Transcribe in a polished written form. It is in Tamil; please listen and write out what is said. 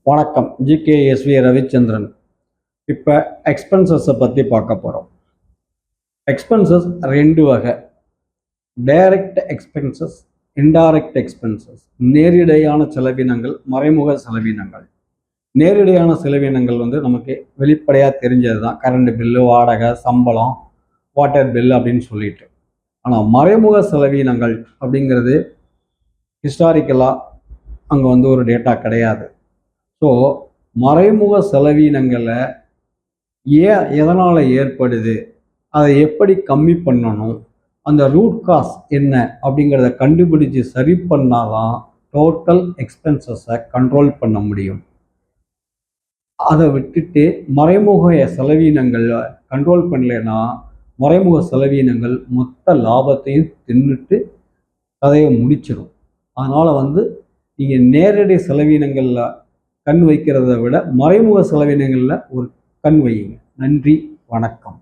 வணக்கம். ஜிகேஎஸ்வி ரவிச்சந்திரன். இப்போ எக்ஸ்பென்சஸை பற்றி பார்க்க போகிறோம். எக்ஸ்பென்சஸ் ரெண்டு வகை: டைரக்ட் எக்ஸ்பென்சஸ், இன்டைரக்ட் எக்ஸ்பென்சஸ். நேரிடையான செலவினங்கள், மறைமுக செலவினங்கள். நேரிடையான செலவினங்கள் நமக்கு வெளிப்படையாக தெரிஞ்சது தான். கரண்ட் பில்லு, வாடகை, சம்பளம், வாட்டர் பில் அப்படின்னு சொல்லிட்டு. ஆனால் மறைமுக செலவினங்கள் அப்படிங்கிறது ஹிஸ்டாரிக்கலாக அங்கே ஒரு டேட்டா கிடையாது. ஸோ மறைமுக செலவினங்களை எதனால் ஏற்படுது, அதை எப்படி கம்மி பண்ணணும், அந்த ரூட் காஸ் என்ன அப்படிங்கிறத கண்டுபிடிச்சு சரி பண்ணாதான் டோட்டல் எக்ஸ்பென்சஸை கண்ட்ரோல் பண்ண முடியும். அதை விட்டுட்டு மறைமுக செலவினங்களை கண்ட்ரோல் பண்ணலைன்னா மறைமுக செலவினங்கள் மொத்த லாபத்தையும் தின்னுட்டு கதையை முடிச்சிடும். அதனால் நீங்கள் நேரடி செலவினங்களில் கண் வைக்கிறத விட மறைமுக செலவினங்களில் ஒரு கண் வையுங்க. நன்றி, வணக்கம்.